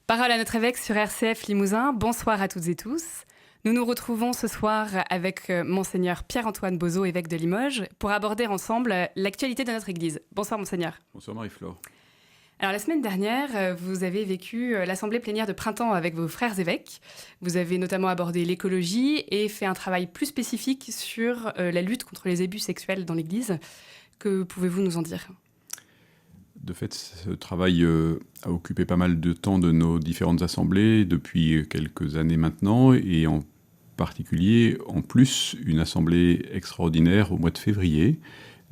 Parole à notre évêque sur RCF Limousin. Bonsoir à toutes et tous. Nous nous retrouvons ce soir avec Monseigneur Pierre-Antoine Bozo, évêque de Limoges, pour aborder ensemble l'actualité de notre Église. Bonsoir Monseigneur. Bonsoir Marie-Flore. Alors la semaine dernière, vous avez vécu l'assemblée plénière de printemps avec vos frères évêques. Vous avez notamment abordé l'écologie et fait un travail plus spécifique sur la lutte contre les abus sexuels dans l'Église. Que pouvez-vous nous en dire ? De fait, ce travail a occupé pas mal de temps de nos différentes assemblées depuis quelques années maintenant, et en particulier, en plus, une assemblée extraordinaire au mois de février.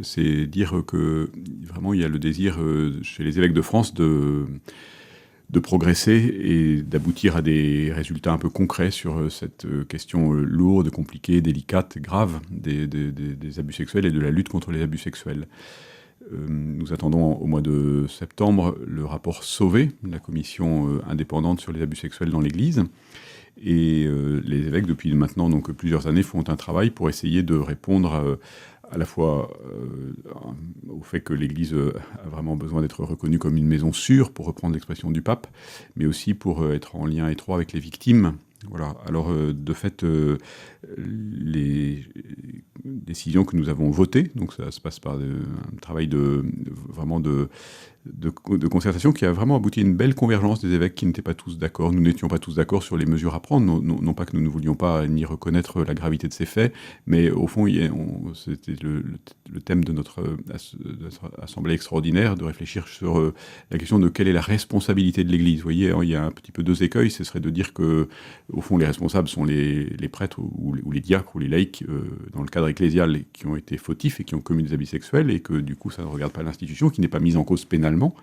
C'est dire que vraiment il y a le désir chez les évêques de France de progresser et d'aboutir à des résultats un peu concrets sur cette question lourde, compliquée, délicate, grave des abus sexuels et de la lutte contre les abus sexuels. Nous attendons au mois de septembre le rapport Sauvé, la commission indépendante sur les abus sexuels dans l'Église. Et les évêques, depuis maintenant donc, plusieurs années, font un travail pour essayer de répondre à la fois au fait que l'Église a vraiment besoin d'être reconnue comme une maison sûre, pour reprendre l'expression du pape, mais aussi pour être en lien étroit avec les victimes. Voilà. Alors, de fait, les décisions que nous avons votées, donc ça se passe par un travail de concertation qui a vraiment abouti à une belle convergence des évêques qui n'étaient pas tous d'accord. Nous n'étions pas tous d'accord sur les mesures à prendre, non pas que nous ne voulions pas ni reconnaître la gravité de ces faits, mais au fond, c'était le thème de notre assemblée extraordinaire, de réfléchir sur la question de quelle est la responsabilité de l'Église. Vous voyez, il y a un petit peu deux écueils, ce serait de dire que, au fond, les responsables sont les prêtres ou les diacres ou les laïcs dans le cadre ecclésial qui ont été fautifs et qui ont commis des abus sexuels, et que du coup, ça ne regarde pas l'institution, qui n'est pas mise en cause pénalement.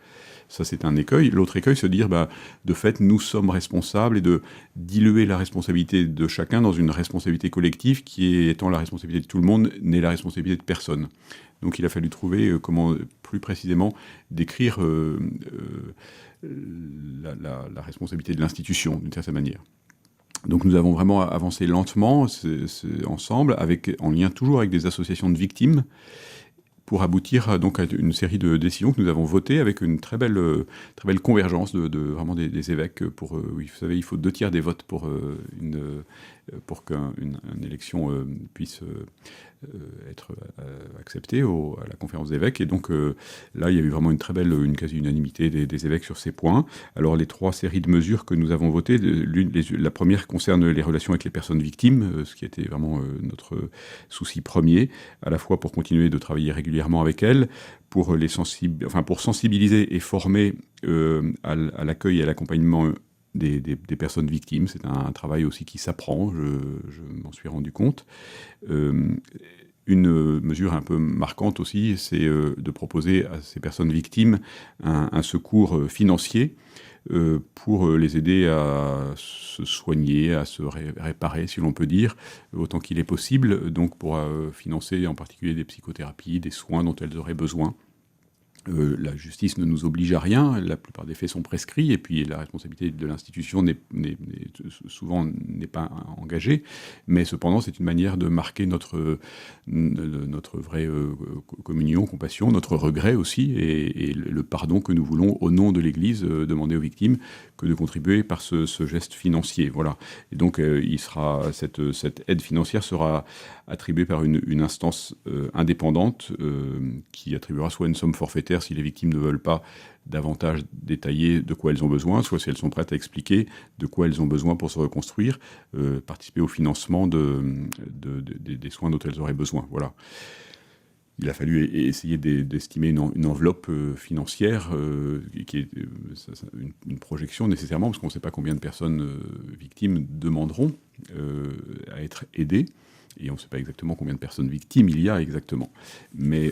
Ça, c'est un écueil. L'autre écueil, c'est de dire, de fait, nous sommes responsables, et de diluer la responsabilité de chacun dans une responsabilité collective qui, étant la responsabilité de tout le monde, n'est la responsabilité de personne. Donc il a fallu trouver comment, plus précisément, décrire la responsabilité de l'institution, d'une certaine manière. Donc nous avons vraiment avancé lentement, ensemble, en lien toujours avec des associations de victimes, pour aboutir donc à une série de décisions que nous avons votées avec une très belle convergence vraiment des évêques. Oui, vous savez, il faut 2/3 des votes pour qu'une élection puisse être acceptée à la conférence des évêques. Et donc là, il y a eu vraiment une quasi-unanimité des évêques sur ces points. Alors les 3 séries de mesures que nous avons votées, la première concerne les relations avec les personnes victimes, ce qui était vraiment notre souci premier, à la fois pour continuer de travailler régulièrement avec elles, pour sensibiliser et former à l'accueil et à l'accompagnement des personnes victimes. C'est un travail aussi qui s'apprend, je m'en suis rendu compte. Une mesure un peu marquante aussi, c'est de proposer à ces personnes victimes un secours financier pour les aider à se soigner, à se réparer, si l'on peut dire, autant qu'il est possible, donc pour financer en particulier des psychothérapies, des soins dont elles auraient besoin. La justice ne nous oblige à rien, la plupart des faits sont prescrits, et puis la responsabilité de l'institution souvent n'est pas engagée, mais cependant c'est une manière de marquer notre vraie communion, compassion, notre regret aussi, et le pardon que nous voulons au nom de l'Église demander aux victimes, que de contribuer par ce geste financier. Voilà. Et donc cette aide financière sera attribuée par une instance indépendante qui attribuera soit une somme forfaitaire si les victimes ne veulent pas davantage détailler de quoi elles ont besoin, soit si elles sont prêtes à expliquer de quoi elles ont besoin pour se reconstruire, participer au financement des soins dont elles auraient besoin. Voilà. Il a fallu essayer d'estimer une enveloppe financière qui est une projection nécessairement, parce qu'on ne sait pas combien de personnes victimes demanderont à être aidées. Et on ne sait pas exactement combien de personnes victimes il y a exactement. Mais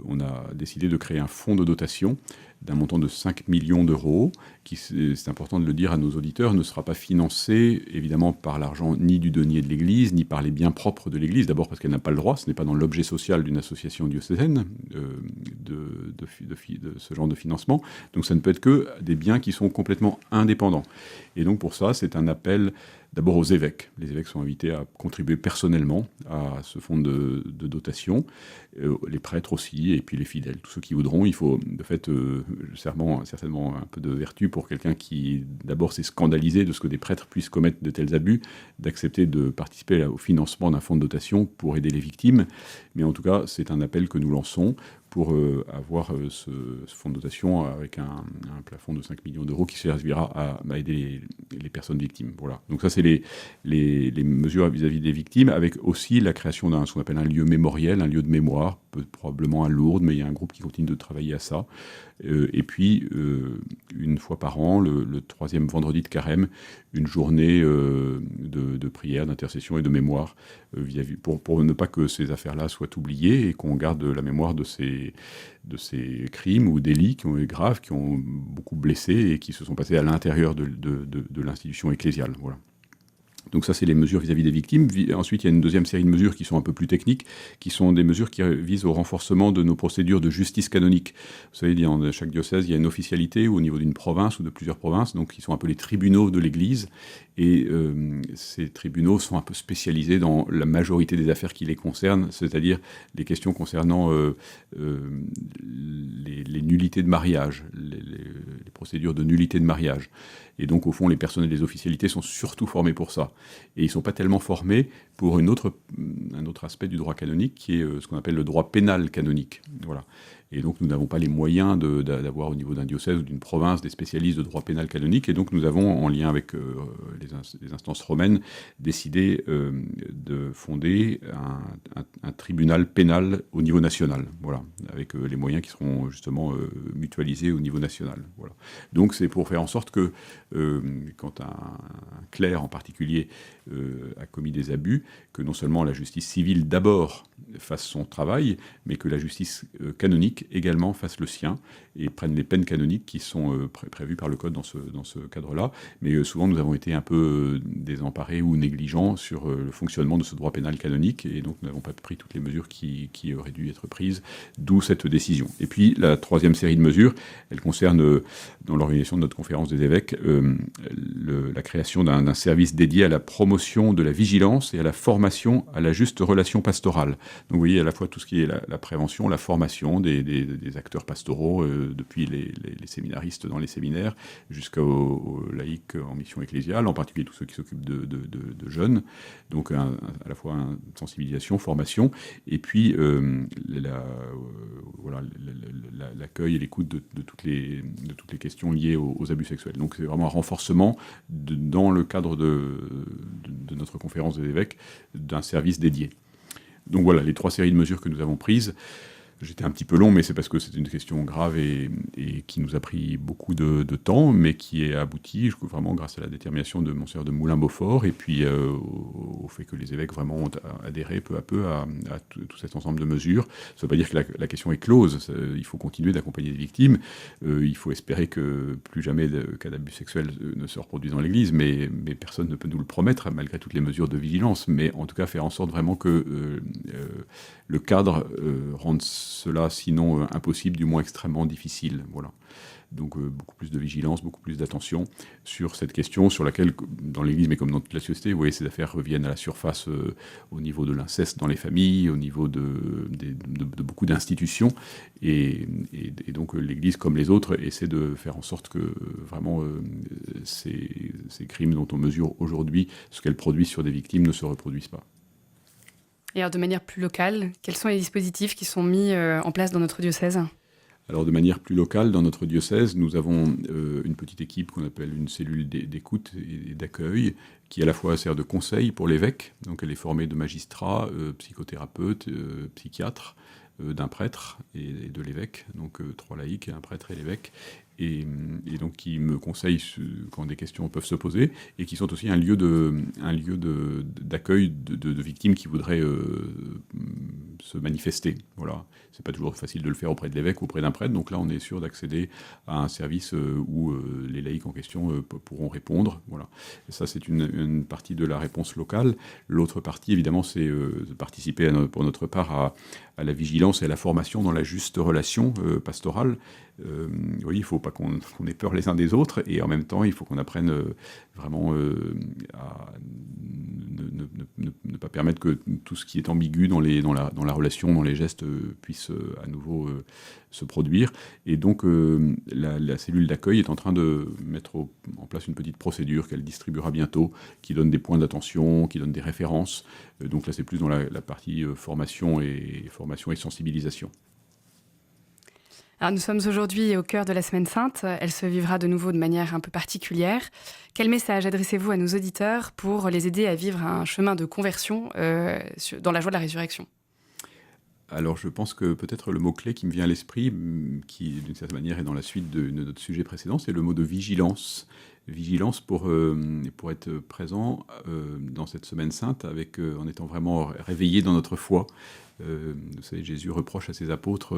on a décidé de créer un fonds de dotation d'un montant de 5 millions d'euros, qui, c'est important de le dire à nos auditeurs, ne sera pas financé évidemment par l'argent ni du denier de l'Église, ni par les biens propres de l'Église. D'abord parce qu'elle n'a pas le droit, ce n'est pas dans l'objet social d'une association diocésaine de ce genre de financement. Donc ça ne peut être que des biens qui sont complètement indépendants. Et donc pour ça, c'est un appel d'abord aux évêques. Les évêques sont invités à contribuer personnellement à ce fonds de dotation, les prêtres aussi, et puis les fidèles, tous ceux qui voudront. Il faut de fait certainement un peu de vertu pour quelqu'un qui d'abord s'est scandalisé de ce que des prêtres puissent commettre de tels abus, d'accepter de participer au financement d'un fonds de dotation pour aider les victimes. Mais en tout cas, c'est un appel que nous lançons pour avoir ce fonds de dotation avec un plafond de 5 millions d'euros qui servira à aider les personnes victimes. Voilà. Donc ça, c'est les mesures vis-à-vis des victimes, avec aussi la création d'un ce qu'on appelle un lieu mémoriel, un lieu de mémoire, probablement à Lourdes, mais il y a un groupe qui continue de travailler à ça. Et puis, une fois par an, le troisième vendredi de carême, une journée de prière, d'intercession et de mémoire pour ne pas que ces affaires-là soient oubliées et qu'on garde la mémoire de ces crimes ou délits qui ont été graves, qui ont beaucoup blessé et qui se sont passés à l'intérieur de l'institution ecclésiale. Voilà. Donc ça, c'est les mesures vis-à-vis des victimes. Ensuite, il y a une deuxième série de mesures qui sont un peu plus techniques, qui sont des mesures qui visent au renforcement de nos procédures de justice canonique. Vous savez, dans chaque diocèse, il y a une officialité au niveau d'une province ou de plusieurs provinces, donc qui sont un peu les tribunaux de l'Église. Et ces tribunaux sont un peu spécialisés dans la majorité des affaires qui les concernent, c'est-à-dire les questions concernant les nullités de mariage, les procédures de nullité de mariage. Et donc, au fond, les personnels des officialités sont surtout formés pour ça. Et ils ne sont pas tellement formés pour un autre aspect du droit canonique, qui est ce qu'on appelle le droit pénal canonique. Voilà. Et donc, nous n'avons pas les moyens d'avoir au niveau d'un diocèse ou d'une province des spécialistes de droit pénal canonique. Et donc, nous avons, en lien avec les instances romaines, décidé de fonder un tribunal pénal au niveau national. Voilà, avec les moyens qui seront justement mutualisés au niveau national. Voilà. Donc, c'est pour faire en sorte que quand un clerc en particulier a commis des abus, que non seulement la justice civile d'abord fasse son travail, mais que la justice canonique également fasse le sien et prenne les peines canoniques qui sont prévues par le Code dans ce cadre-là. Mais souvent, nous avons été un peu désemparés ou négligents sur le fonctionnement de ce droit pénal canonique, et donc nous n'avons pas pris toutes les mesures qui auraient dû être prises, d'où cette décision. Et puis, la troisième série de mesures, elle concerne, dans l'organisation de notre conférence des évêques, la création d'un service dédié à la promotion de la vigilance et à la formation à la juste relation pastorale. Donc vous voyez à la fois tout ce qui est la prévention, la formation des acteurs pastoraux, depuis les séminaristes dans les séminaires jusqu'aux laïcs en mission ecclésiale, en particulier tous ceux qui s'occupent de jeunes. Donc à la fois sensibilisation, formation, et puis l'accueil et l'écoute de toutes les questions liées aux abus sexuels. Donc c'est vraiment un renforcement dans le cadre de notre conférence des évêques d'un service dédié. Donc voilà, les trois séries de mesures que nous avons prises. J'étais un petit peu long, mais c'est parce que c'est une question grave et qui nous a pris beaucoup de temps, mais qui est aboutie vraiment grâce à la détermination de Monseigneur de Moulin-Beaufort et puis au fait que les évêques vraiment ont adhéré peu à peu à tout cet ensemble de mesures. Ça ne veut pas dire que la question est close. Il faut continuer d'accompagner les victimes. Il faut espérer que plus jamais de cas d'abus sexuels ne se reproduisent dans l'Église, mais personne ne peut nous le promettre malgré toutes les mesures de vigilance. Mais en tout cas, faire en sorte vraiment que le cadre rende cela, sinon impossible, du moins extrêmement difficile. Voilà. Donc beaucoup plus de vigilance, beaucoup plus d'attention sur cette question sur laquelle, dans l'Église, mais comme dans toute la société, vous voyez, ces affaires reviennent à la surface au niveau de l'inceste dans les familles, au niveau de beaucoup d'institutions. Et donc l'Église, comme les autres, essaie de faire en sorte que vraiment ces crimes dont on mesure aujourd'hui ce qu'elles produisent sur des victimes ne se reproduisent pas. Et alors, de manière plus locale, quels sont les dispositifs qui sont mis en place dans notre diocèse ? Alors, de manière plus locale, dans notre diocèse, nous avons une petite équipe qu'on appelle une cellule d'écoute et d'accueil, qui à la fois sert de conseil pour l'évêque. Donc, elle est formée de magistrats, psychothérapeutes, psychiatres, d'un prêtre et de l'évêque, donc 3 laïcs, un prêtre et l'évêque, et donc qui me conseillent quand des questions peuvent se poser, et qui sont aussi un lieu d'accueil de victimes qui voudraient se manifester. Voilà. C'est pas toujours facile de le faire auprès de l'évêque ou auprès d'un prêtre, donc là on est sûr d'accéder à un service où les laïcs en question pourront répondre. Voilà. Et ça, c'est une partie de la réponse locale. L'autre partie, évidemment, c'est de participer pour notre part à la vigilance et à la formation dans la juste relation pastorale. Oui, il ne faut pas qu'on ait peur les uns des autres, et en même temps, il faut qu'on apprenne vraiment à ne pas permettre que tout ce qui est ambigu dans la relation, dans les gestes, puisse à nouveau se produire. Et donc, la cellule d'accueil est en train de mettre en place une petite procédure qu'elle distribuera bientôt, qui donne des points d'attention, qui donne des références. Donc là, c'est plus dans la partie formation et sensibilisation. Alors, nous sommes aujourd'hui au cœur de la Semaine Sainte. Elle se vivra de nouveau de manière un peu particulière. Quel message adressez-vous à nos auditeurs pour les aider à vivre un chemin de conversion dans la joie de la résurrection ? Alors, je pense que peut-être le mot-clé qui me vient à l'esprit, qui d'une certaine manière est dans la suite de notre sujet précédent, c'est le mot de vigilance. Vigilance pour être présent dans cette Semaine Sainte en étant vraiment réveillé dans notre foi. Vous savez, Jésus reproche à ses apôtres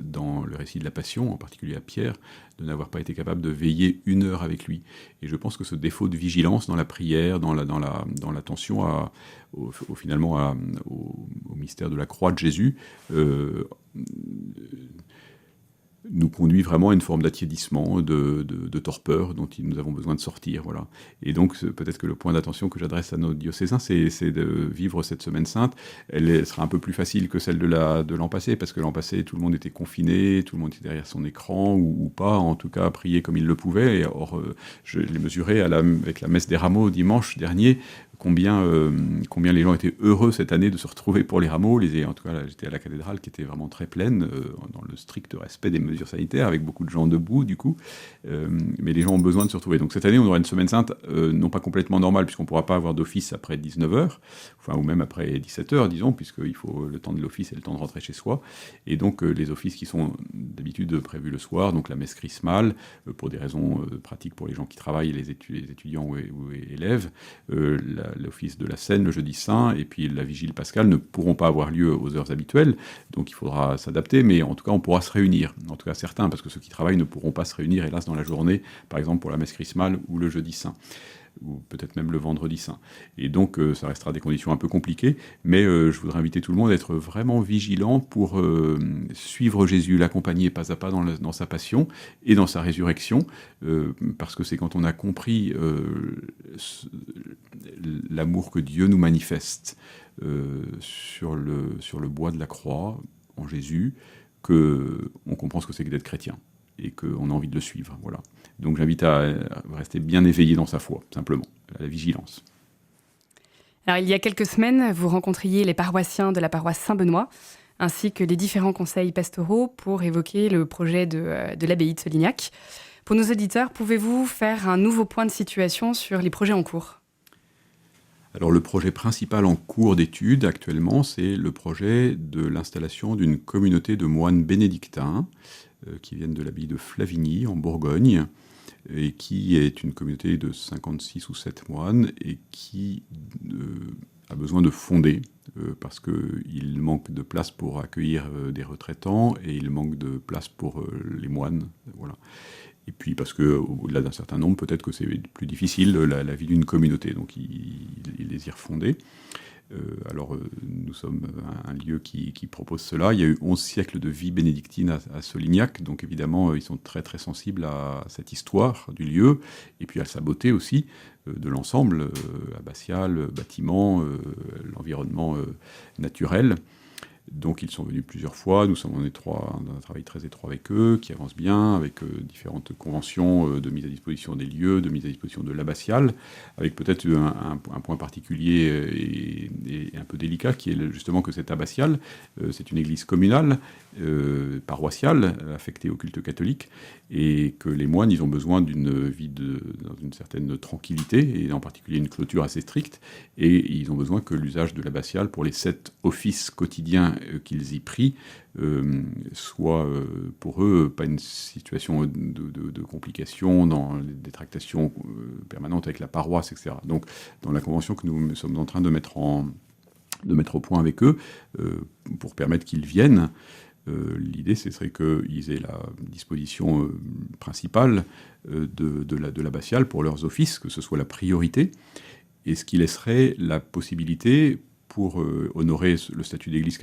dans le récit de la Passion, en particulier à Pierre, de n'avoir pas été capable de veiller 1 heure avec lui. Et je pense que ce défaut de vigilance dans la prière, dans l'attention finalement au mystère de la croix de Jésus, nous conduit vraiment à une forme d'attiédissement, de torpeur dont nous avons besoin de sortir. Voilà. Et donc, peut-être que le point d'attention que j'adresse à nos diocésains, c'est de vivre cette Semaine Sainte. Elle sera un peu plus facile que celle de l'an passé, parce que l'an passé, tout le monde était confiné, tout le monde était derrière son écran, ou pas, en tout cas, prier comme il le pouvait. Et or, je l'ai mesuré avec la messe des rameaux dimanche dernier, combien les gens étaient heureux cette année de se retrouver pour les rameaux. En tout cas, là, j'étais à la cathédrale qui était vraiment très pleine, dans le strict respect des mesures sanitaires, avec beaucoup de gens debout, du coup. Mais les gens ont besoin de se retrouver. Donc cette année, on aura une Semaine Sainte, non pas complètement normale, puisqu'on ne pourra pas avoir d'office après 19h, ou même après 17h, disons, puisqu'il faut le temps de l'office et le temps de rentrer chez soi. Et donc, les offices qui sont d'habitude prévus le soir, donc la messe chrismale, pour des raisons pratiques pour les gens qui travaillent, les étudiants ou élèves, l'office de la Seine le jeudi saint et puis la vigile pascale ne pourront pas avoir lieu aux heures habituelles, donc il faudra s'adapter, mais en tout cas on pourra se réunir, en tout cas certains, parce que ceux qui travaillent ne pourront pas se réunir hélas dans la journée, par exemple pour la messe chrismale ou le jeudi saint, ou peut-être même le vendredi saint. Et donc ça restera des conditions un peu compliquées, mais je voudrais inviter tout le monde à être vraiment vigilant pour suivre Jésus, l'accompagner pas à pas dans sa passion et dans sa résurrection, parce que c'est quand on a compris l'amour que Dieu nous manifeste sur le bois de la croix, en Jésus, qu'on comprend ce que c'est que d'être chrétien et qu'on a envie de le suivre. Voilà. Donc j'invite à rester bien éveillé dans sa foi, simplement, à la vigilance. Alors, il y a quelques semaines, vous rencontriez les paroissiens de la paroisse Saint-Benoît, ainsi que les différents conseils pastoraux pour évoquer le projet de l'abbaye de Solignac. Pour nos auditeurs, pouvez-vous faire un nouveau point de situation sur les projets en cours ? Alors le projet principal en cours d'étude actuellement, c'est le projet de l'installation d'une communauté de moines bénédictins qui viennent de l'abbaye de Flavigny en Bourgogne, et qui est une communauté de 56 ou 7 moines et qui a besoin de fonder parce qu'il manque de place pour accueillir des retraitants et il manque de place pour les moines. Voilà. Et puis parce qu'au-delà d'un certain nombre, peut-être que c'est plus difficile la vie d'une communauté, donc il désire fonder. Alors nous sommes un lieu qui propose cela. Il y a eu 11 siècles de vie bénédictine à Solignac, donc évidemment ils sont très très sensibles à cette histoire du lieu, et puis à sa beauté aussi, de l'ensemble, abbatial, bâtiment, l'environnement naturel. Donc ils sont venus plusieurs fois, nous sommes dans un travail très étroit avec eux, qui avance bien, avec différentes conventions de mise à disposition des lieux, de mise à disposition de l'abbatiale, avec peut-être un point particulier et un peu délicat, qui est justement que cette abbatiale, c'est une église communale, paroissiale, affectée au culte catholique, et que les moines, ils ont besoin d'une vie dans une certaine tranquillité, et en particulier une clôture assez stricte, et ils ont besoin que l'usage de l'abbatiale pour les 7 offices quotidiens qu'ils y prient soit pour eux pas une situation de complication dans des tractations permanentes avec la paroisse, etc. Donc dans la convention que nous sommes en train de mettre au point avec eux pour permettre qu'ils viennent, l'idée, ce serait qu'ils aient la disposition principale de l'abbatiale pour leurs offices, que ce soit la priorité, et ce qui laisserait la possibilité pour honorer le statut d'église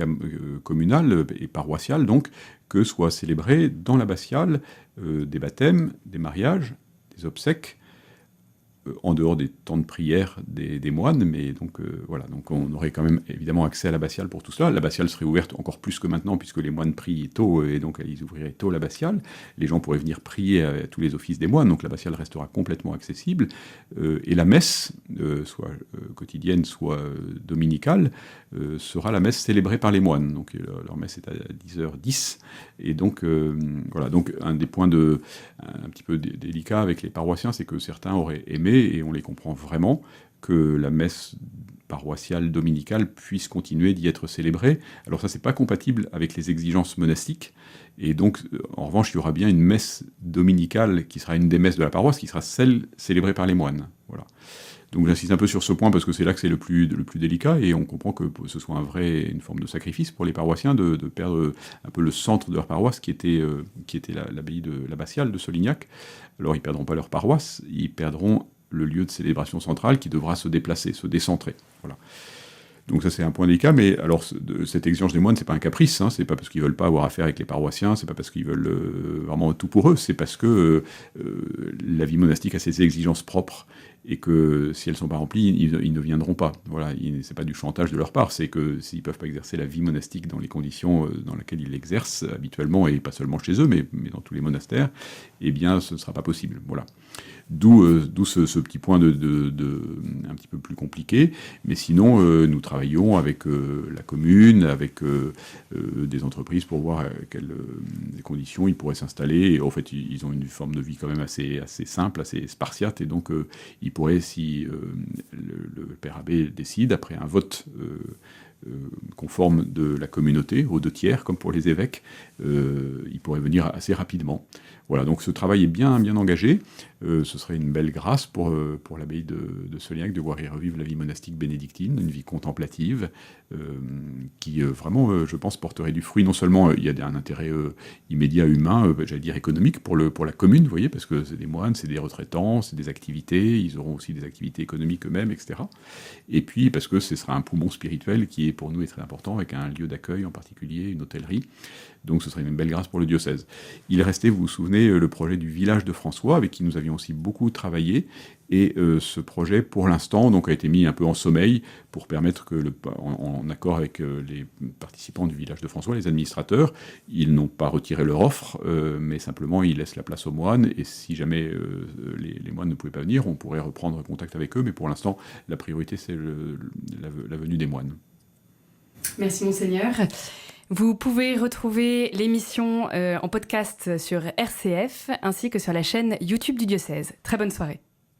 communale et paroissiale, donc, que soient célébrés dans l'abbatiale des baptêmes, des mariages, des obsèques, en dehors des temps de prière des moines, mais donc voilà, donc on aurait quand même évidemment accès à l'abbatiale pour tout cela. L'abbatiale serait ouverte encore plus que maintenant, puisque les moines prient tôt, et donc ils ouvriraient tôt l'abbatiale. Les gens pourraient venir prier à tous les offices des moines, donc l'abbatiale restera complètement accessible. Et la messe, soit quotidienne, soit dominicale, sera la messe célébrée par les moines. Donc leur messe est à 10h10, et donc voilà, donc un des points un petit peu délicat avec les paroissiens, c'est que certains auraient aimé, et on les comprend vraiment, que la messe paroissiale dominicale puisse continuer d'y être célébrée. Alors ça, c'est pas compatible avec les exigences monastiques, et donc en revanche, il y aura bien une messe dominicale qui sera une des messes de la paroisse, qui sera celle célébrée par les moines. Voilà. Donc j'insiste un peu sur ce point parce que c'est là que c'est le plus délicat, et on comprend que ce soit une forme de sacrifice pour les paroissiens de perdre un peu le centre de leur paroisse qui était l'abbaye de l'abbatiale de Solignac. Alors ils perdront pas leur paroisse, ils perdront le lieu de célébration centrale qui devra se déplacer, se décentrer. Voilà. Donc ça c'est un point délicat, mais alors cette exigence des moines, c'est pas un caprice, hein, c'est pas parce qu'ils veulent pas avoir affaire avec les paroissiens, c'est pas parce qu'ils veulent vraiment tout pour eux, c'est parce que la vie monastique a ses exigences propres, et que si elles sont pas remplies, ils ne viendront pas. Voilà, c'est pas du chantage de leur part, c'est que s'ils peuvent pas exercer la vie monastique dans les conditions dans lesquelles ils l'exercent habituellement, et pas seulement chez eux, mais dans tous les monastères, eh bien ce ne sera pas possible. Voilà. D'où ce petit point un petit peu plus compliqué. Mais sinon, nous travaillons avec la commune, avec des entreprises pour voir à quelles conditions ils pourraient s'installer. Et en fait, ils ont une forme de vie quand même assez simple, assez spartiate. Et donc, ils pourraient, si le père abbé décide, après un vote conforme de la communauté, aux 2/3, comme pour les évêques, ils pourraient venir assez rapidement. Voilà, donc ce travail est bien engagé. Ce serait une belle grâce pour l'abbaye de Solignac de voir y revivre la vie monastique bénédictine, une vie contemplative, qui vraiment, je pense, porterait du fruit. Non seulement il y a un intérêt immédiat humain, j'allais dire économique, pour la commune, vous voyez, parce que c'est des moines, c'est des retraitants, c'est des activités, ils auront aussi des activités économiques eux-mêmes, etc. Et puis parce que ce sera un poumon spirituel qui est pour nous est très important, avec un lieu d'accueil en particulier, une hôtellerie. Donc ce serait une belle grâce pour le diocèse. Il restait, vous vous souvenez, le projet du village de François, avec qui nous avions aussi beaucoup travaillé. Et ce projet, pour l'instant, donc, a été mis un peu en sommeil pour permettre que, en accord avec les participants du village de François, les administrateurs, ils n'ont pas retiré leur offre, mais simplement ils laissent la place aux moines. Et si jamais les moines ne pouvaient pas venir, on pourrait reprendre contact avec eux. Mais pour l'instant, la priorité, c'est la venue des moines. Merci Monseigneur. Vous pouvez retrouver l'émission en podcast sur RCF ainsi que sur la chaîne YouTube du diocèse. Très bonne soirée.